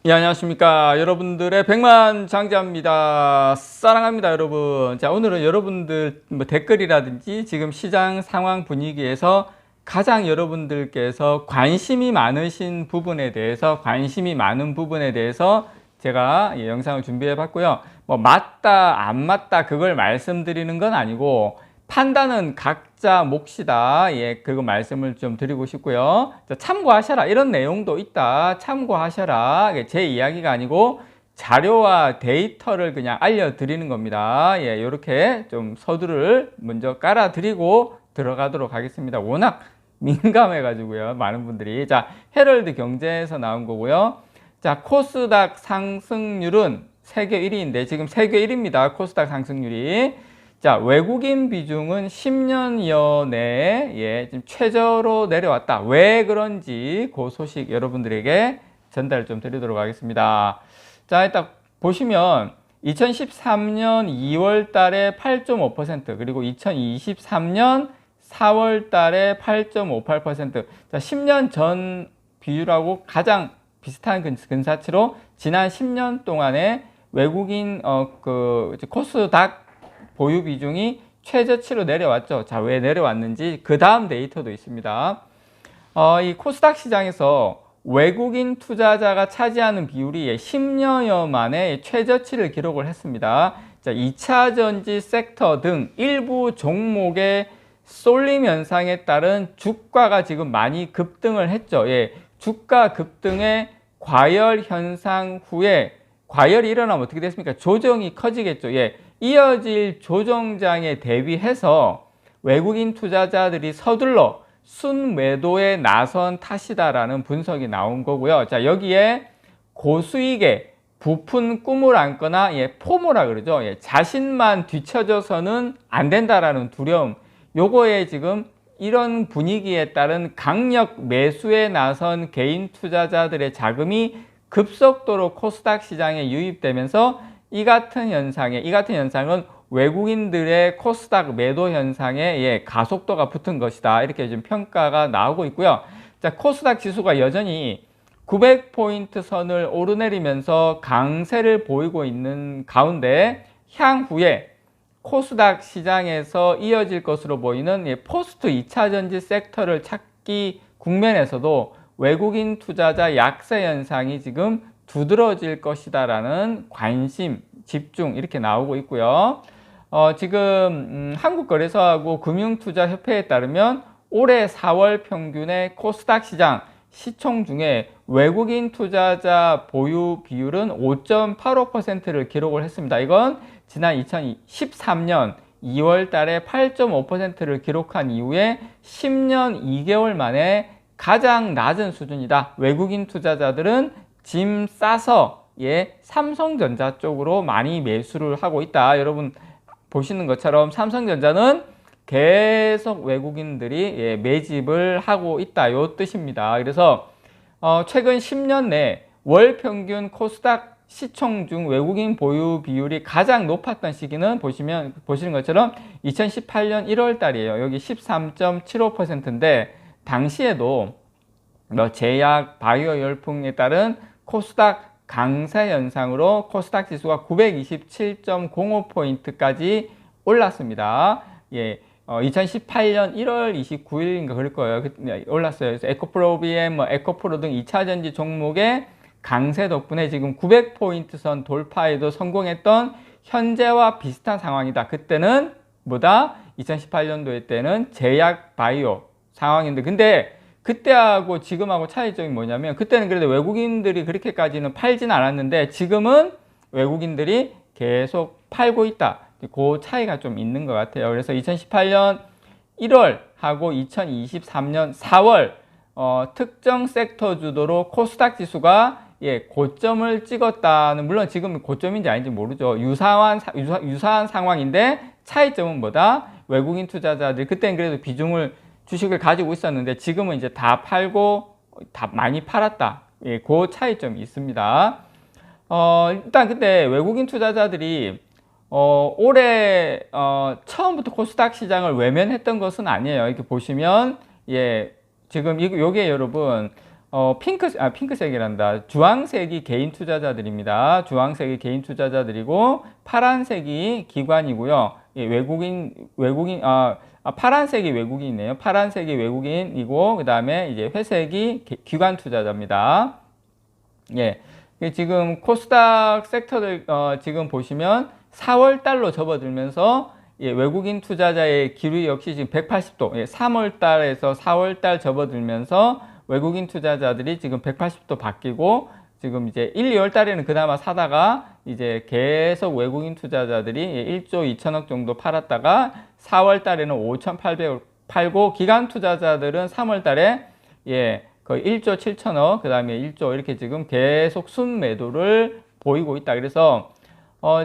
예, 안녕하십니까. 여러분들의 백만장자입니다. 사랑합니다, 여러분. 자, 오늘은 여러분들 댓글이라든지 지금 시장 상황 분위기에서 가장 여러분들께서 관심이 많은 부분에 대해서 제가 영상을 준비해 봤고요. 뭐 맞다, 안 맞다 그걸 말씀드리는 건 아니고 판단은 각자 몫이다. 예, 그거 말씀을 좀 드리고 싶고요. 자, 참고하셔라. 이런 내용도 있다. 참고하셔라. 제 이야기가 아니고 자료와 데이터를 그냥 알려드리는 겁니다. 예, 이렇게 좀 서두를 먼저 깔아드리고 들어가도록 하겠습니다. 워낙 민감해가지고요. 많은 분들이. 자, 헤럴드 경제에서 나온 거고요. 자, 코스닥 상승률은 세계 1위인데 지금 세계 1위입니다. 코스닥 상승률이. 자, 외국인 비중은 10년여 내에 지금 최저로 내려왔다. 왜 그런지 그 소식 여러분들에게 전달 좀 드리도록 하겠습니다. 자, 일단 보시면 2013년 2월 달에 8.5% 그리고 2023년 4월 달에 8.58%. 자, 10년 전 비율하고 가장 비슷한 근사치로 지난 10년 동안에 외국인 코스닥 보유 비중이 최저치로 내려왔죠. 자, 왜 내려왔는지 그 다음 데이터도 있습니다. 이 코스닥 시장에서 외국인 투자자가 차지하는 비율이 10년여 만에 최저치를 기록을 했습니다. 자, 2차 전지 섹터 등 일부 종목의 쏠림 현상에 따른 주가가 지금 많이 급등을 했죠. 예, 주가 급등의 과열 현상 후에 과열이 일어나면 어떻게 됐습니까? 조정이 커지겠죠. 예, 이어질 조정장에 대비해서 외국인 투자자들이 서둘러 순매도에 나선 탓이다라는 분석이 나온 거고요. 자, 여기에 고수익에 부푼 꿈을 안거나 포모라 그러죠. 자신만 뒤처져서는 안 된다라는 두려움. 요거에 지금 이런 분위기에 따른 강력 매수에 나선 개인 투자자들의 자금이 급속도로 코스닥 시장에 유입되면서 이 같은 현상은 외국인들의 코스닥 매도 현상에 가속도가 붙은 것이다. 이렇게 지금 평가가 나오고 있고요. 자, 코스닥 지수가 여전히 900포인트 선을 오르내리면서 강세를 보이고 있는 가운데 향후에 코스닥 시장에서 이어질 것으로 보이는 포스트 2차 전지 섹터를 찾기 국면에서도 외국인 투자자 약세 현상이 지금 두드러질 것이다라는 관심, 집중 이렇게 나오고 있고요. 지금 한국거래소하고 금융투자협회에 따르면 올해 4월 평균의 코스닥 시장 시총 중에 외국인 투자자 보유 비율은 5.85%를 기록을 했습니다. 이건 지난 2013년 2월 달에 8.5%를 기록한 이후에 10년 2개월 만에 가장 낮은 수준이다. 외국인 투자자들은 짐 싸서 삼성전자 쪽으로 많이 매수를 하고 있다. 여러분 보시는 것처럼 삼성전자는 계속 외국인들이 매집을 하고 있다. 요 뜻입니다. 그래서 최근 10년 내 월 평균 코스닥 시총 중 외국인 보유 비율이 가장 높았던 시기는 보시는 것처럼 2018년 1월 달이에요. 여기 13.75%인데 당시에도 제약, 바이오 열풍에 따른 코스닥 강세 현상으로 코스닥 지수가 927.05포인트까지 올랐습니다. 예, 2018년 1월 29일인가 그럴 거예요. 올랐어요. 그래서 에코프로비엠, 에코프로 등 2차 전지 종목의 강세 덕분에 지금 900포인트 선 돌파에도 성공했던 현재와 비슷한 상황이다. 그때는 2018년도에 때는 제약 바이오 상황인데, 근데 그때하고 지금하고 차이점이 뭐냐면, 그때는 그래도 외국인들이 그렇게까지는 팔진 않았는데 지금은 외국인들이 계속 팔고 있다. 그 차이가 좀 있는 것 같아요. 그래서 2018년 1월 하고 2023년 4월 특정 섹터 주도로 코스닥 지수가 고점을 찍었다는, 물론 지금 고점인지 아닌지 모르죠. 유사한 상황인데 차이점은 외국인 투자자들이 그때는 그래도 주식을 가지고 있었는데 지금은 이제 다 팔고 다 많이 팔았다. 그 차이점이 있습니다. 일단 그때 외국인 투자자들이 올해 처음부터 코스닥 시장을 외면했던 것은 아니에요. 이렇게 보시면 지금 요게 여러분 핑크색이란다. 주황색이 개인 투자자들입니다. 주황색이 개인 투자자들이고 파란색이 기관이고요. 예, 파란색이 외국인이네요. 파란색이 외국인이고 그 다음에 이제 회색이 기관 투자자입니다. 예, 지금 코스닥 섹터들 지금 보시면 4월 달로 접어들면서 예, 외국인 투자자의 기류 역시 지금 180도, 예, 3월 달에서 4월 달 접어들면서 외국인 투자자들이 지금 180도 바뀌고 지금 이제 1, 2월 달에는 그나마 사다가 이제 계속 외국인 투자자들이 1조 2천억 정도 팔았다가 4월 달에는 5,800억 팔고 기관 투자자들은 3월 달에 예, 거의 1조 7천억 그 다음에 1조 이렇게 지금 계속 순매도를 보이고 있다. 그래서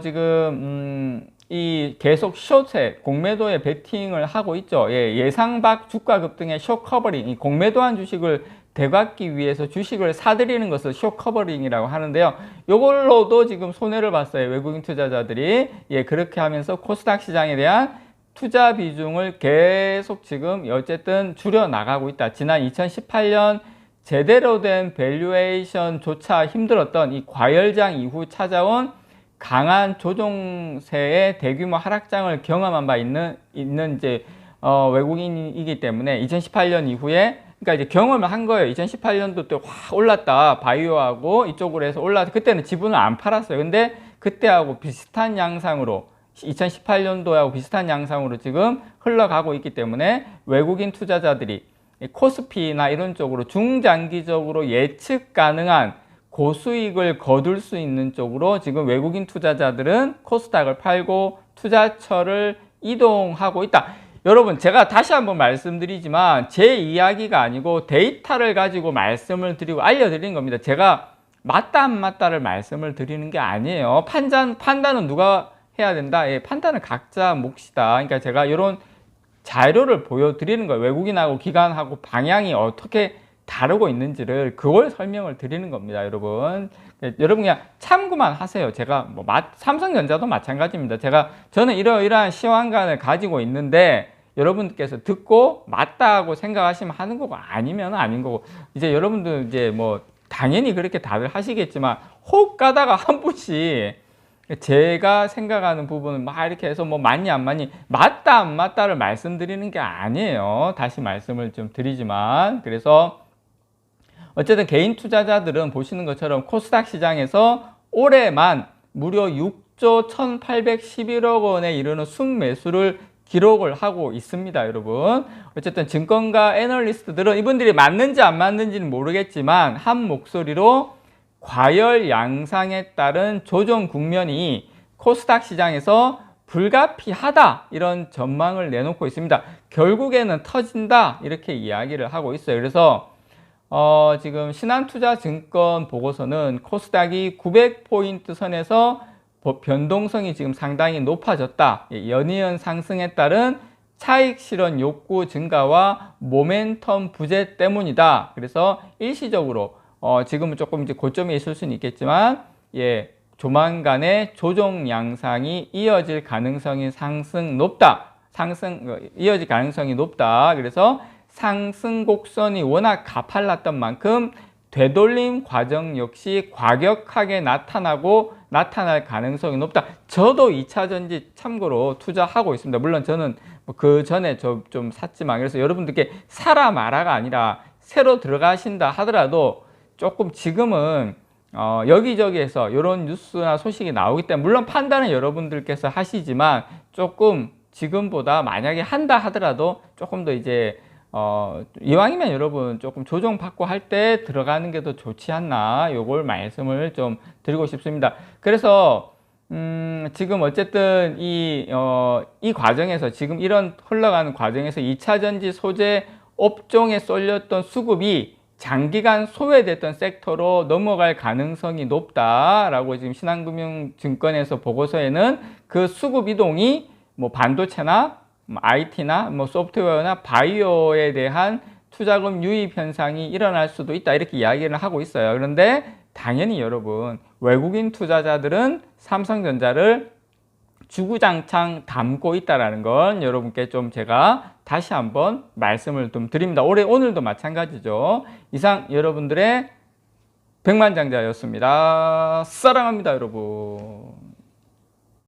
지금 이 계속 숏에 공매도에 베팅을 하고 있죠. 예, 예상 밖 주가 급등의 숏 커버링, 이 공매도한 주식을 되갚기 위해서 주식을 사들이는 것을 숏 커버링이라고 하는데요. 이걸로도 지금 손해를 봤어요. 외국인 투자자들이. 예, 그렇게 하면서 코스닥 시장에 대한 투자 비중을 계속 지금 어쨌든 줄여 나가고 있다. 지난 2018년 제대로 된 밸류에이션조차 힘들었던 이 과열장 이후 찾아온 강한 조종세의 대규모 하락장을 경험한 바 있는 이제 외국인이기 때문에 2018년 이후에 그러니까 이제 경험을 한 거예요. 2018년도 때 확 올랐다. 바이오하고 이쪽으로 해서 올랐다. 그때는 지분을 안 팔았어요. 근데 그때하고 비슷한 양상으로 2018년도하고 비슷한 양상으로 지금 흘러가고 있기 때문에 외국인 투자자들이 코스피나 이런 쪽으로 중장기적으로 예측 가능한 고수익을 거둘 수 있는 쪽으로 지금 외국인 투자자들은 코스닥을 팔고 투자처를 이동하고 있다. 여러분, 제가 다시 한번 말씀드리지만 제 이야기가 아니고 데이터를 가지고 말씀을 드리고 알려드리는 겁니다. 제가 맞다 안 맞다를 말씀을 드리는 게 아니에요. 판단은 누가 해야 된다? 예, 판단은 각자 몫이다. 그러니까 제가 이런 자료를 보여드리는 거예요. 외국인하고 기관하고 방향이 어떻게 다르고 있는지를 그걸 설명을 드리는 겁니다, 여러분. 여러분 그냥 참고만 하세요. 제가 삼성전자도 마찬가지입니다. 저는 이러이러한 시황관을 가지고 있는데 여러분께서 듣고 맞다고 생각하시면 하는 거고 아니면 아닌 거고 이제 여러분들 이제 뭐 당연히 그렇게 다들 하시겠지만 혹 가다가 한 분씩 제가 생각하는 부분은 막 이렇게 해서 뭐 맞니 안 맞니 맞다 안 맞다를 말씀드리는 게 아니에요. 다시 말씀을 좀 드리지만 그래서 어쨌든 개인 투자자들은 보시는 것처럼 코스닥 시장에서 올해만 무려 6조 1811억 원에 이르는 순매수를 기록을 하고 있습니다, 여러분. 어쨌든 증권가 애널리스트들은 이분들이 맞는지 안 맞는지는 모르겠지만 한 목소리로 과열 양상에 따른 조정 국면이 코스닥 시장에서 불가피하다 이런 전망을 내놓고 있습니다. 결국에는 터진다 이렇게 이야기를 하고 있어요. 그래서 지금 신한투자증권 보고서는 코스닥이 900포인트 선에서 변동성이 지금 상당히 높아졌다. 연이은 상승에 따른 차익 실현 욕구 증가와 모멘텀 부재 때문이다. 그래서 일시적으로 지금은 조금 이제 고점에 있을 수는 있겠지만 예, 조만간에 조정 양상이 이어질 가능성이 이어질 가능성이 높다. 그래서 상승 곡선이 워낙 가팔랐던 만큼 되돌림 과정 역시 과격하게 나타날 가능성이 높다. 저도 2차전지 참고로 투자하고 있습니다. 물론 저는 그 전에 좀 샀지만 그래서 여러분들께 사라 마라가 아니라 새로 들어가신다 하더라도 조금 지금은 여기저기에서 이런 뉴스나 소식이 나오기 때문에 물론 판단은 여러분들께서 하시지만 조금 지금보다 만약에 한다 하더라도 조금 더 이제 이왕이면 여러분 조금 조정받고 할 때 들어가는 게 더 좋지 않나 요걸 말씀을 좀 드리고 싶습니다. 그래서 지금 어쨌든 이 과정에서 지금 이런 흘러가는 과정에서 2차전지 소재 업종에 쏠렸던 수급이 장기간 소외됐던 섹터로 넘어갈 가능성이 높다라고 지금 신한금융증권에서 보고서에는 그 수급 이동이 뭐 반도체나 IT나 뭐 소프트웨어나 바이오에 대한 투자금 유입 현상이 일어날 수도 있다 이렇게 이야기를 하고 있어요. 그런데 당연히 여러분 외국인 투자자들은 삼성전자를 주구장창 담고 있다라는 건 여러분께 좀 제가 다시 한번 말씀을 좀 드립니다. 오늘도 마찬가지죠. 이상 여러분들의 백만장자였습니다. 사랑합니다, 여러분.